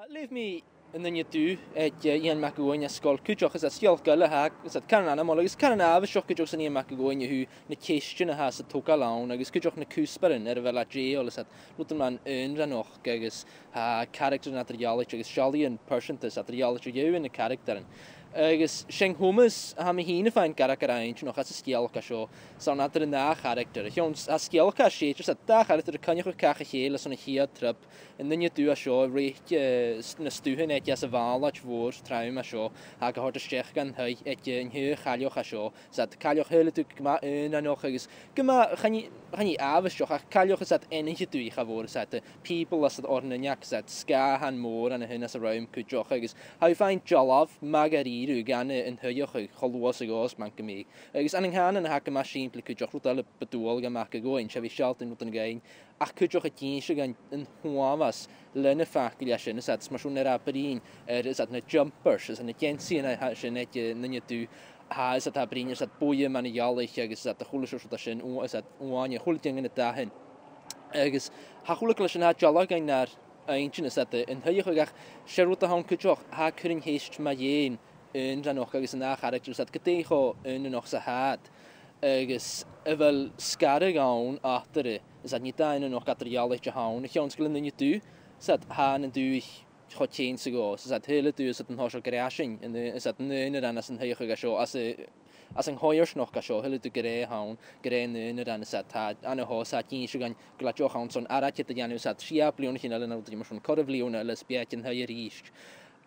Leave me in the Dubh Iain mac Coinneach ysgol cwjoch as a stiolgal a hag as a canan amol agus canan af sioch cwjoch sy'n Iain mac Coinneach who na ceistion a has a toca lawn agus cwjoch na cwsbarin fel a jail as a lwtyn man ranoch agus character na triology agus Shali and percentage a triology yw in the character agus Sheng Homes ha mi hína fain character ein noch as a stiolca sio so na yn na character hions a stiolca sé just a da character cynnych o cach a chéle son a hia trip in the Dubh a sio reit na stuhin et as a valach voor traum a sio ha ga hort a stech gan hui et in hu chalioch a sio zat calioch hele tu gma na noch agus gma chani aves sio a calioch is at enige tu I voor zat people as at Coinneach zat ska han mór an a hun as a raum cwjoch agus how find jollof magari gan in huioch cholwas agos man gemig agus an han an ha ma simply cwjoch rwt al bedoel ga mac goin chefi shalt in rwt gain ach cwjoch a tinsio gan in huavas lenne faklia sin is at smashun er aperin is at na jumpers is an agency en ha sin net ninja du ha is at aperin is at boye man jalich agus at de chule so dat sin is at oanje hulting in het dahin agus ha chule sin ha jalla gain naar eintje is at in huioch sherut a han cwjoch ha kurin heist ma jen in nog agus na character dat getego in nog sa haat agus evel skare gaun after is dat niet daar nog materiaaletje haun ik ons glin in Dubh zat haan en Dubh got change go is dat hele Dubh is dat een hosel crashing en is dat neune dan as een heuge show as een hoyers nog ga show hele de gre haun gre neune dan is dat aan een hos hat geen gan glatjo haun son aratje te janu zat sia plion in alle nou die maar van korvlion alles bietjen heuer riest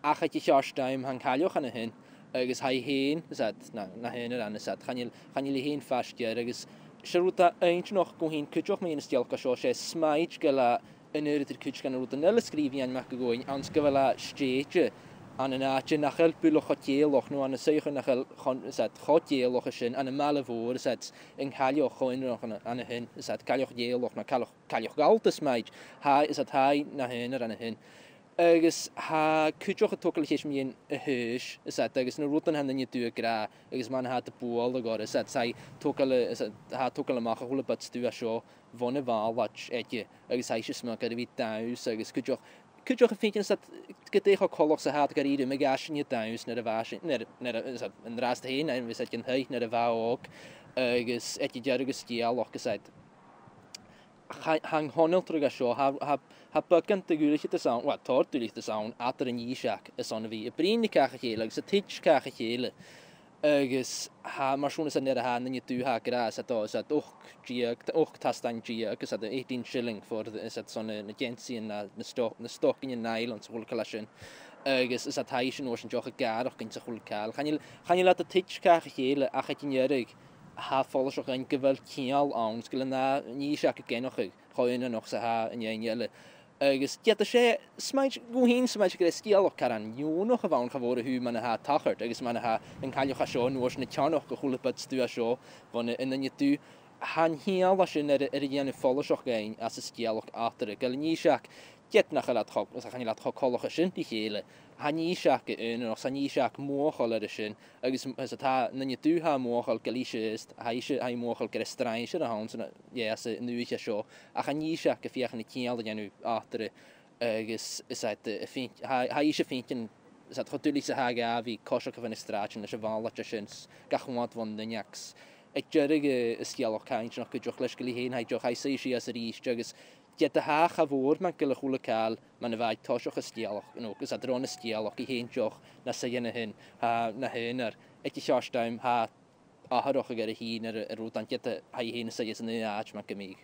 ach het je jarsteim han calioch an hin agus hai hen zat na hen an zat gaan je hen fast agus sharuta eint nog go hin cwjoch me in stiolca sio sé smaid gala in yr cwj gan rwt yn el ysgrifi an mac goin ans gyfela stage an yn atje nachel bwloch o tielloch no an y seuch yn nachel zat chotielloch y sin an y malafwr zat yn calioch o unroch an y hyn zat calioch tielloch na calioch galt y smaid ha zat hai na hen an y hyn agus ha cwjoch y tocl eich mi yn y hys zat agus na rwt yn han yn y Dubh gra agus man ha dy bwol agor zat sai tocl ha tocl y mach a hwle bats du a sio von y falach etje agus ha eisiau smag ar y fi daws agus cwjoch y ffeindio zat gydech o coloch sa hat gar i'r me gasyn y daws ner y fasyn yn rast hyn yn fys edrych yn hyn ner y fawog agus etje jar agus dial och gysad hang honel trwy gasio ha bygant y gwylch y sawn wa tor dwylich y sawn at yr yn isiac y son y fi y brin y cach y chele agus y titch cach y chele agus ha mar schon is an ha in je Dubh ha gras at os at och tastan gia agus at 18 shilling for is at son an agency na stock in Nile on sol collection agus is at haisen ocean joch gar och in sol kal gaan je laat de titch ka gele ach het jerig ha follows och een gewel kial aan skille na ni shak ken nog goin nog sa ha in jelle agus get the sé smaid go hin smaid gre stial och karan jo noch gewoon geworden hu man ha tachert agus man ha en calioch a sio noos na tjanoch go hole pat stu a sio van in den Dubh han hiel was in jenne follows och gein as a stial och after gel ni shak get nach laat gok as gaan laat gok sin die gele han ni shak in och san ni shak mogol er sin agus as het ha in Dubh ha mogol galische is hy mogol gre strainse de hans ja as nu ik sio a gaan ni shak fiach ni kiel dat nu after agus is het hy is finken is het natuurlijk se ha ga vi koshok van straatje as valach sins gachwat van de niaks ik jerige is stialoch kaint noch gjoch lesgeli heen hy joch hy sei si as ris agus get de ha gavoor man kille goele kaal man vai tosoch stialoch no is at drone stialoch I heen joch na se jenne hin ha na hener ik je jarsteim ha a haroch gere hin rot an get hy heen se is in aach man gemig